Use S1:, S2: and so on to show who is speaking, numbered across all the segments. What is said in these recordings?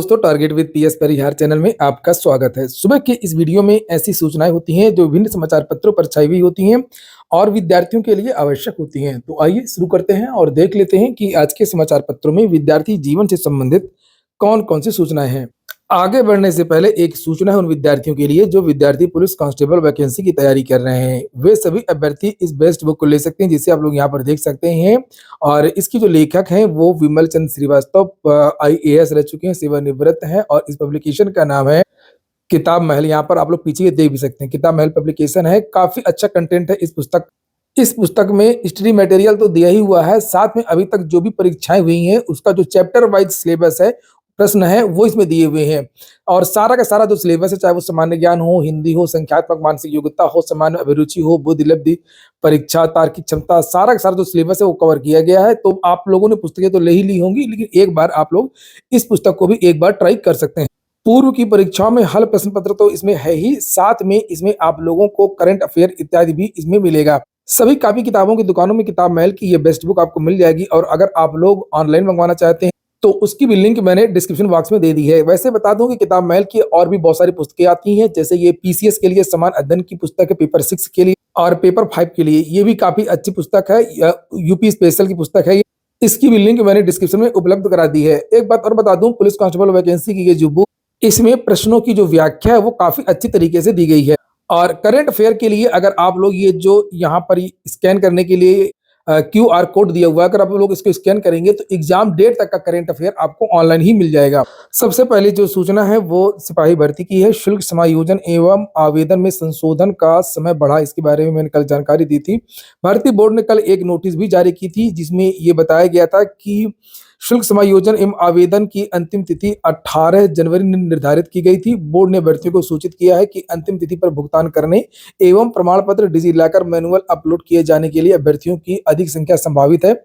S1: दोस्तों, target with PS Parihar channel में आपका स्वागत है। सुबह के इस वीडियो में ऐसी सूचनाएं होती हैं जो विभिन्न समाचार पत्रों पर छाई हुई होती हैं और विद्यार्थियों के लिए आवश्यक होती हैं। तो आइए शुरू करते हैं और देख लेते हैं कि आज के समाचार पत्रों में विद्यार्थी जीवन से संबंधित कौन-कौन सी सूचनाएं हैं। आगे बढ़ने से पहले एक सूचना है उन विद्यार्थियों के लिए जो विद्यार्थी पुलिस कांस्टेबल वैकेंसी की तैयारी कर रहे हैं। वे सभी अभ्यर्थी इस बेस्ट बुक को ले सकते हैं, जिसे आप लोग यहाँ पर देख सकते हैं। और इसकी जो लेखक हैं वो विमल चंद श्रीवास्तव आईएएस रह चुके हैं, सेवानिवृत्त हैं। और इस पब्लिकेशन का नाम है किताब महल। यहाँ पर आप लोग पीछे देख भी सकते हैं, किताब महल पब्लिकेशन है। काफी अच्छा कंटेंट है इस पुस्तक में स्टडी मटेरियल तो दिया ही हुआ है, साथ में अभी तक जो भी परीक्षाएं हुई हैं उसका जो चैप्टर वाइज सिलेबस है, प्रश्न है, वो इसमें दिए हुए हैं। और सारा का सारा जो सिलेबस है, चाहे वो सामान्य ज्ञान हो, हिंदी हो, संख्यात्मक मानसिक योग्यता हो, सामान्य अभिरुचि हो, बुद्धि लब्धि परीक्षा, तार्किक क्षमता, सारा का सारा जो सिलेबस है वो कवर किया गया है। तो आप लोगों ने पुस्तकें तो ले ही ली होंगी, लेकिन एक बार आप लोग इस पुस्तक को भी एक बार ट्राई कर सकते हैं। पूर्व की परीक्षाओं में हल प्रश्न पत्र तो इसमें है ही, साथ में इसमें आप लोगों को करंट अफेयर इत्यादि भी इसमें मिलेगा। सभी कापी किताबों की दुकानों में किताब महल की ये बेस्ट बुक आपको मिल जाएगी। और अगर आप लोग ऑनलाइन मंगवाना चाहते हैं तो उसकी भी लिंक मैंने डिस्क्रिप्शन बॉक्स में दे दी है। वैसे बता दूं कि किताब महल की और भी बहुत सारी पुस्तकें आती हैं, जैसे ये पीसीएस के लिए समान अध्ययन की पुस्तक है, पेपर 6 के लिए और पेपर 5 के लिए। ये भी काफी अच्छी पुस्तक है, यूपी स्पेशल की पुस्तक है। इसकी भी लिंक मैंने डिस्क्रिप्शन में उपलब्ध करा दी है। एक बात और बता दूं, पुलिस कांस्टेबल वैकेंसी की ये जो बुक, इसमें प्रश्नों की जो व्याख्या है वो काफी अच्छी तरीके से दी गई है। और करंट अफेयर के लिए अगर आप लोग ये जो यहाँ पर स्कैन करने के लिए क्यूआर कोड दिया हुआ है, अगर आप लोग इसको स्कैन करेंगे तो एग्जाम डेट तक का करंट अफेयर आपको ऑनलाइन ही मिल जाएगा। सबसे पहले जो सूचना है वो सिपाही भर्ती की है। शुल्क समायोजन एवं आवेदन में संशोधन का समय बढ़ा, इसके बारे में मैंने कल जानकारी दी थी। भर्ती बोर्ड ने कल एक नोटिस भी जारी की थी, जिसमें ये बताया गया था कि शुल्क समायोजन एवं आवेदन की अंतिम तिथि 18 जनवरी निर्धारित की गई थी। बोर्ड ने अभ्यर्थियों को सूचित किया है कि अंतिम तिथि पर भुगतान करने एवं प्रमाण पत्र डिजिलॉकर मैनुअल अपलोड किए जाने के लिए अभ्यर्थियों की अधिक संख्या संभावित है।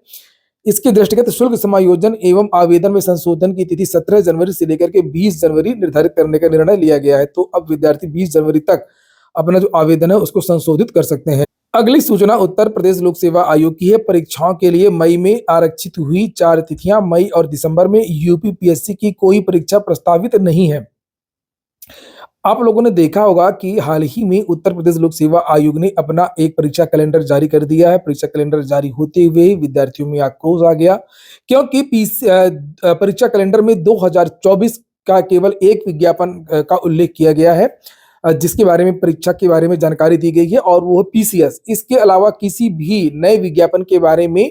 S1: इसके दृष्टिगत शुल्क समायोजन एवं आवेदन में संशोधन की तिथि 17 जनवरी से लेकर के 20 जनवरी निर्धारित करने का निर्णय लिया गया है। तो अब विद्यार्थी 20 जनवरी तक अपना जो आवेदन है उसको संशोधित कर सकते हैं। अगली सूचना उत्तर प्रदेश लोक सेवा आयोग की है। परीक्षाओं के लिए मई में आरक्षित हुई 4 तिथियां, मई और दिसंबर में यूपीपीएससी की कोई परीक्षा प्रस्तावित नहीं है। आप लोगों ने देखा होगा कि हाल ही में उत्तर प्रदेश लोक सेवा आयोग ने अपना एक परीक्षा कैलेंडर जारी कर दिया है। परीक्षा कैलेंडर जारी होते हुए ही विद्यार्थियों में आक्रोश आ गया, क्योंकि परीक्षा कैलेंडर में 2024 का केवल एक विज्ञापन का उल्लेख किया गया है, जिसके बारे में परीक्षा के बारे में जानकारी दी गई है, और वो पीसीएस। इसके अलावा किसी भी नए विज्ञापन के बारे में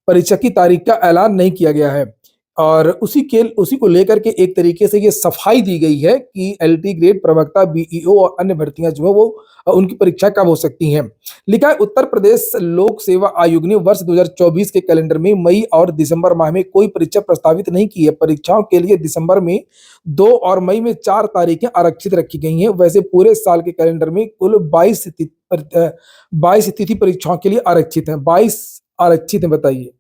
S1: परीक्षा की तारीख का ऐलान नहीं किया गया है। और उसी को लेकर के एक तरीके से ये सफाई दी गई है कि एलटी ग्रेड, प्रवक्ता, बीईओ और अन्य भर्तियां जो है वो उनकी परीक्षा कब हो सकती हैं। लिखा है उत्तर प्रदेश लोक सेवा आयोग ने वर्ष 2024 के कैलेंडर में मई और दिसंबर माह में कोई परीक्षा प्रस्तावित नहीं की है। परीक्षाओं के लिए दिसंबर में 2 और मई में 4 तारीखें आरक्षित रखी गई हैं। वैसे पूरे साल के कैलेंडर में कुल 22 तिथि परीक्षाओं के लिए आरक्षित है। 22 आरक्षित है, बताइए।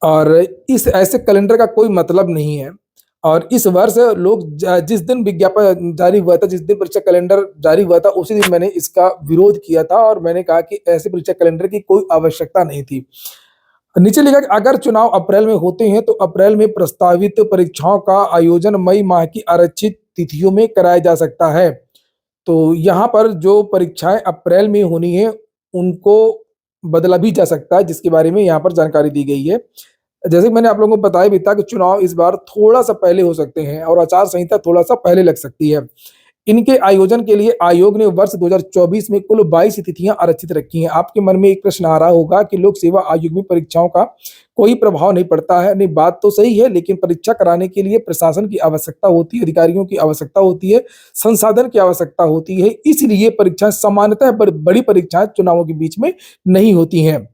S1: और इस ऐसे कैलेंडर का कोई मतलब नहीं है। और इस वर्ष लोग जिस दिन विज्ञापन जारी हुआ था, जिस दिन परीक्षा कैलेंडर जारी हुआ था, उसी दिन मैंने इसका विरोध किया था और मैंने कहा कि ऐसे परीक्षा कैलेंडर की कोई आवश्यकता नहीं थी। नीचे लिखा कि अगर चुनाव अप्रैल में होते हैं तो अप्रैल में प्रस्तावित परीक्षाओं का आयोजन मई माह की आरक्षित तिथियों में कराया जा सकता है। तो यहाँ पर जो परीक्षाएं अप्रैल में होनी है उनको बदला भी जा सकता है, जिसके बारे में यहाँ पर जानकारी दी गई है। जैसे कि मैंने आप लोगों को बताया भी था कि चुनाव इस बार थोड़ा सा पहले हो सकते हैं और आचार संहिता थोड़ा सा पहले लग सकती है। इनके आयोजन के लिए आयोग ने वर्ष 2024 में कुल 22 तिथियां आरक्षित रखी हैं। आपके मन में एक प्रश्न आ रहा होगा कि लोक सेवा आयोग में परीक्षाओं का कोई प्रभाव नहीं पड़ता है। नहीं, बात तो सही है, लेकिन परीक्षा कराने के लिए प्रशासन की आवश्यकता होती है, अधिकारियों की आवश्यकता होती है, संसाधन की आवश्यकता होती है। इसलिए परीक्षाएं सामान्यतः बड़ी परीक्षाएं चुनावों के बीच में नहीं होती हैं।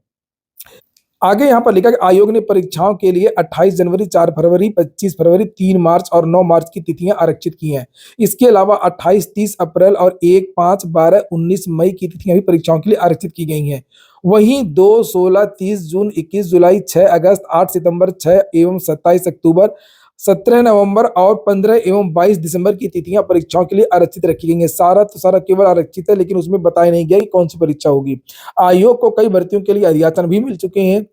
S1: आगे यहाँ पर लिखा कि आयोग ने परीक्षाओं के लिए 28 जनवरी, 4 फरवरी, 25 फरवरी, 3 मार्च और 9 मार्च की तिथियां आरक्षित की हैं। इसके अलावा 28, 30 अप्रैल और 1, 5, 12, 19 मई की तिथियां भी परीक्षाओं के लिए आरक्षित की गई हैं। वहीं 2, 16, 30 जून, 21 जुलाई, 6 अगस्त, 8 सितंबर, 6 एवं 27 अक्टूबर, 17 नवंबर और 15 एवं 22 दिसंबर की तिथियां परीक्षाओं के लिए आरक्षित रखी गई हैं। सारा केवल आरक्षित है, लेकिन उसमें बताया नहीं गया कि कौन सी परीक्षा होगी। आयोग को कई भर्तियों के लिए अध्याचन भी मिल चुके हैं।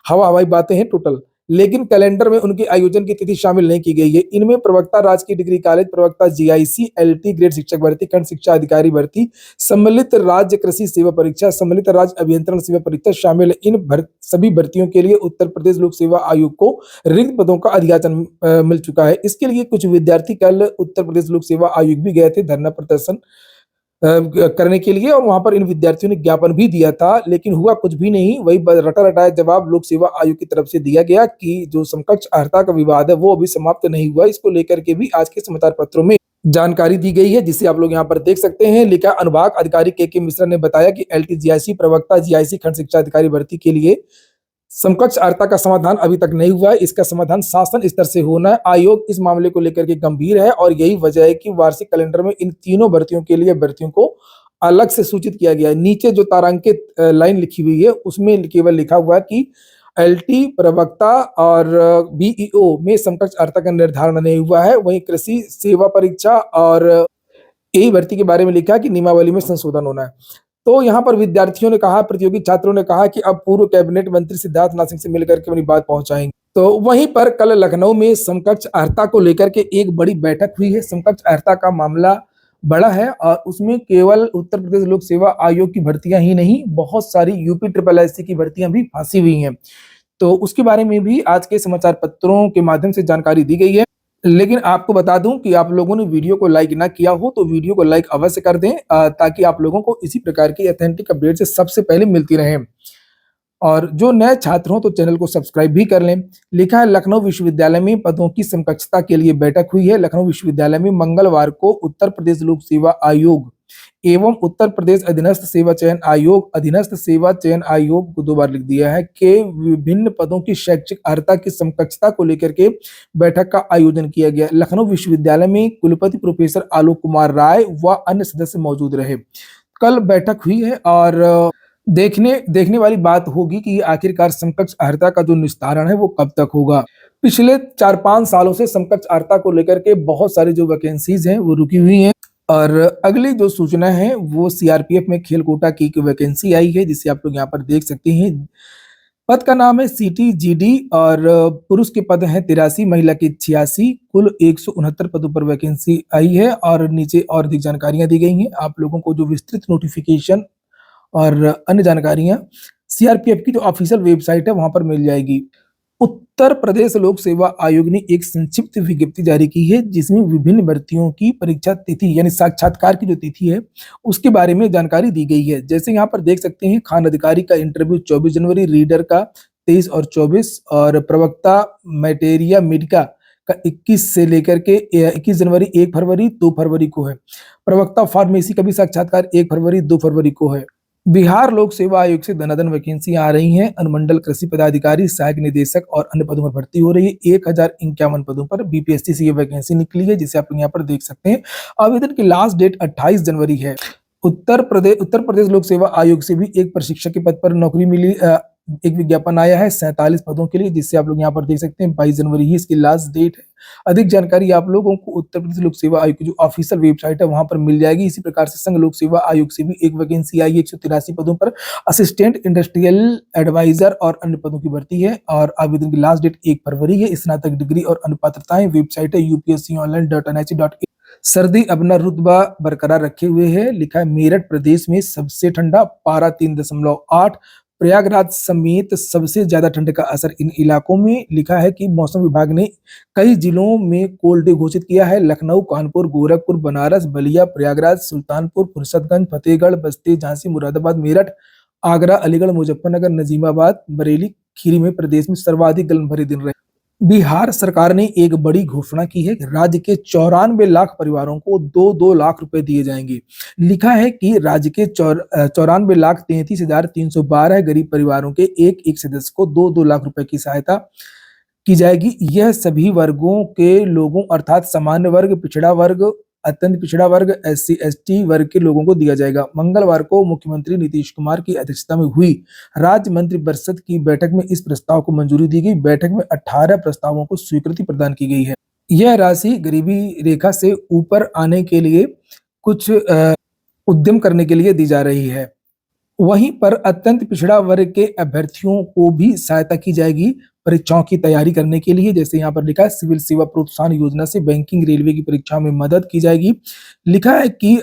S1: हवाई बातें हैं टोटल। लेकिन कैलेंडर में उनके आयोजन की तिथि शामिल नहीं की गई है। इनमें प्रवक्ता राजकीय डिग्री कॉलेज, प्रवक्ता जीआईसी, एलटी ग्रेड शिक्षक भर्ती, खंड शिक्षा अधिकारी भर्ती, सम्मिलित राज्य कृषि सेवा परीक्षा, सम्मिलित राज्य अभियंत्रण सेवा परीक्षा शामिल है। सभी भर्तियों के लिए उत्तर प्रदेश लोक सेवा आयोग को रिक्त पदों का अधियाचन मिल चुका है। इसके लिए कुछ विद्यार्थी कल उत्तर प्रदेश लोक सेवा आयोग भी गए थे धरना प्रदर्शन करने के लिए, और वहां पर इन विद्यार्थियों ने ज्ञापन भी दिया था, लेकिन हुआ कुछ भी नहीं। वही रटा रटाया जवाब लोक सेवा आयोग की तरफ से दिया गया कि जो समकक्ष अर्हता का विवाद है वो अभी समाप्त नहीं हुआ। इसको लेकर के भी आज के समाचार पत्रों में जानकारी दी गई है, जिसे आप लोग यहाँ पर देख सकते हैं। लिखा अनुभाग अधिकारी के मिश्रा ने बताया कि एलटी जीआईसी, प्रवक्ता जीआईसी, खंड शिक्षा अधिकारी भर्ती के लिए समकक्ष अर्हता का समाधान अभी तक नहीं हुआ है। इसका समाधान शासन स्तर से होना है। आयोग इस मामले को लेकर के गंभीर है और यही वजह है कि वार्षिक कैलेंडर में इन तीनों भर्तियों के लिए अभ्यर्थियों को अलग से सूचित किया गया है। नीचे जो तारांकित लाइन लिखी हुई है उसमें केवल लिखा हुआ है कि एलटी, प्रवक्ता और बीईओ में समकक्ष अर्हता का निर्धारण नहीं हुआ है। वहीं कृषि सेवा परीक्षा और यही भर्ती के बारे में लिखा है कि नियमावली में संशोधन होना है। तो यहाँ पर विद्यार्थियों ने कहा, प्रतियोगी छात्रों ने कहा कि अब पूर्व कैबिनेट मंत्री सिद्धार्थ नाथ सिंह से मिलकर के अपनी बात पहुंचाएंगे। तो वहीं पर कल लखनऊ में समकक्ष अर्हता को लेकर के एक बड़ी बैठक हुई है। समकक्ष अर्हता का मामला बड़ा है और उसमें केवल उत्तर प्रदेश लोक सेवा आयोग की भर्तियां ही नहीं, बहुत सारी यूपी ट्रिपल एससी की भर्तियां भी फांसी हुई हैं। तो उसके बारे में भी आज के समाचार पत्रों के माध्यम से जानकारी दी गई है। लेकिन आपको बता दूं कि आप लोगों ने वीडियो को लाइक ना किया हो तो वीडियो को लाइक अवश्य कर दें, ताकि आप लोगों को इसी प्रकार की ऑथेंटिक अपडेट से सबसे पहले मिलती रहे। और जो नए छात्र हो तो चैनल को सब्सक्राइब भी कर लें। लिखा है लखनऊ विश्वविद्यालय में पदों की समकक्षता के लिए बैठक हुई है। लखनऊ विश्वविद्यालय में मंगलवार को उत्तर प्रदेश लोक सेवा आयोग एवं उत्तर प्रदेश अधीनस्थ सेवा चयन आयोग, अधीनस्थ सेवा चयन आयोग को 2 बार लिख दिया है, के विभिन्न पदों की शैक्षिक अर्हता की समकक्षता को लेकर के बैठक का आयोजन किया गया। लखनऊ विश्वविद्यालय में कुलपति प्रोफेसर आलोक कुमार राय व अन्य सदस्य मौजूद रहे। कल बैठक हुई है और देखने वाली बात होगी कि आखिरकार समकक्ष अर्हता का जो निस्तारण है वो कब तक होगा। पिछले 4-5 सालों से समकक्ष अर्हता को लेकर के बहुत सारी जो वैकेंसीज हैं वो रुकी हुई हैं, और अगली जो सूचना है वो सीआरपीएफ में खेल कोटा की एक वैकेंसी आई है, जिसे आप लोग यहाँ पर देख सकते हैं। पद का नाम है सीटी जीडी और पुरुष के पद हैं 83, महिला के 86, कुल 169 पदों पर वैकेंसी आई है। और नीचे और अधिक जानकारियां दी गई हैं। आप लोगों को जो विस्तृत नोटिफिकेशन और अन्य जानकारियां सीआरपीएफ की जो ऑफिशियल वेबसाइट है वहां पर मिल जाएगी। उत्तर प्रदेश लोक सेवा आयोग ने एक संक्षिप्त विज्ञप्ति जारी की है, जिसमें विभिन्न भर्तियों की परीक्षा तिथि यानी साक्षात्कार की जो तिथि है उसके बारे में जानकारी दी गई है। जैसे यहाँ पर देख सकते हैं, खान अधिकारी का इंटरव्यू 24 जनवरी, रीडर का 23 और 24, और प्रवक्ता मैटेरिया मेडिका का 21 से लेकर के 21 जनवरी, 1 फरवरी, 2 फरवरी को है। प्रवक्ता फार्मेसी का भी साक्षात्कार 1 फरवरी, 2 फरवरी को है। बिहार लोक सेवा आयोग से धनाधन वैकेंसी आ रही हैं। अनुमंडल कृषि पदाधिकारी, सहायक निदेशक और अन्य पदों पर भर्ती हो रही है। 1051 पदों पर बीपीएससी से ये वैकेंसी निकली है, जिसे आप यहाँ पर देख सकते हैं। आवेदन की लास्ट डेट 28 जनवरी है। उत्तर प्रदेश लोक सेवा आयोग से भी एक प्रशिक्षक के पद पर नौकरी मिली, एक विज्ञापन आया है 47 पदों के लिए, जिससे आप लोग यहाँ पर देख सकते हैं 22 जनवरी ही इसकी लास्ट डेट है। अधिक जानकारी आप लोगों को उत्तर प्रदेश लोक सेवा आयोग की जो ऑफिशियल वेबसाइट है वहां पर मिल जाएगी। इसी प्रकार से संघ लोक सेवा आयोग से भी एक वैकेंसी आई है 183 पदों पर, असिस्टेंट इंडस्ट्रियल एडवाइजर और अन्य पदों की भर्ती है। और आवेदन की लास्ट डेट 1 फरवरी है। स्नातक डिग्री और अन्य पात्रताएं, वेबसाइट है upsconline.nhc.in। सर्दी अपना रुतबा बरकरार रखे हुए है। लिखा है मेरठ प्रदेश में सबसे ठंडा, पारा 3.8, प्रयागराज समेत सबसे ज्यादा ठंड का असर इन इलाकों में। लिखा है कि मौसम विभाग ने कई जिलों में कोल्ड डे घोषित किया है। लखनऊ, कानपुर, गोरखपुर, बनारस, बलिया, प्रयागराज, सुल्तानपुर, फुर्सतगंज, फतेहगढ़, बस्ती, झांसी, मुरादाबाद, मेरठ, आगरा, अलीगढ़, मुजफ्फरनगर, नजीमाबाद, बरेली, खीरी में प्रदेश में सर्वाधिक गर्म भरे दिन रहे। बिहार सरकार ने एक बड़ी घोषणा की है कि राज्य के 94 लाख परिवारों को 2-2 लाख रुपए दिए जाएंगे। लिखा है कि राज्य के 94,33,312 गरीब परिवारों के एक सदस्य को 2-2 लाख रुपए की सहायता की जाएगी। यह सभी वर्गों के लोगों अर्थात सामान्य वर्ग, पिछड़ा वर्ग, अत्यंत पिछड़ा वर्ग, SC ST वर्ग के लोगों को दिया जाएगा। मंगलवार को मुख्यमंत्री नीतीश कुमार की अध्यक्षता में हुई राज्य मंत्रिपरिषद की बैठक में इस प्रस्ताव को मंजूरी दी गई। बैठक में 18 प्रस्तावों को स्वीकृति प्रदान की गई है। यह राशि गरीबी रेखा से ऊपर आने के लिए कुछ उद्यम करने के लिए दी जा रही है। वहीं पर अत्यंत पिछड़ा वर्ग के अभ्यर्थियों को भी सहायता की जाएगी। परीक्षाओं की तैयारी करने के लिए। जैसे यहाँ पर लिखा है सिविल सेवा प्रोत्साहन योजना से बैंकिंग रेलवे की परीक्षाओं में मदद की जाएगी। लिखा है कि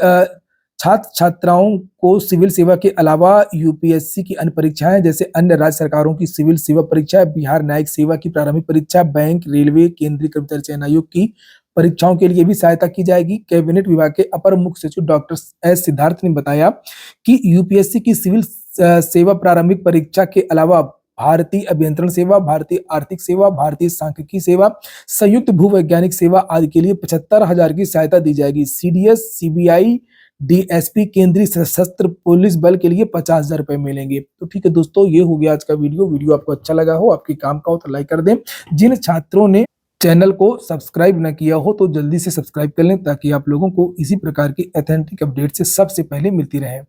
S1: छात्र छात्राओं को सिविल सेवा के अलावा यूपीएससी की अन्य परीक्षाएं जैसे अन्य राज्य सरकारों की सिविल सेवा परीक्षा, बिहार न्यायिक सेवा की प्रारंभिक परीक्षा, बैंक, रेलवे, केंद्रीय कर्मचारी चयन आयोग की परीक्षाओं के लिए भी सहायता की जाएगी। कैबिनेट विभाग के अपर मुख्य सचिव डॉक्टर एस सिद्धार्थ ने बताया कि यूपीएससी की सिविल सेवा प्रारंभिक परीक्षा के अलावा भारतीय अभियंत्रण सेवा, भारतीय आर्थिक सेवा, भारतीय सांख्यिकी सेवा, संयुक्त भूवैज्ञानिक सेवा आदि के लिए 75,000 की सहायता दी जाएगी। सीडीएस, सीबीआई, डीएसपी, केंद्रीय सशस्त्र पुलिस बल के लिए 50,000 रुपए मिलेंगे। तो ठीक है दोस्तों, ये हो गया आज का वीडियो आपको अच्छा लगा हो, आपके काम का हो तो लाइक कर दें। जिन छात्रों ने चैनल को सब्सक्राइब न किया हो तो जल्दी से सब्सक्राइब कर लें ताकि आप लोगों को इसी प्रकार की ऑथेंटिक अपडेट से सबसे पहले मिलती रहे।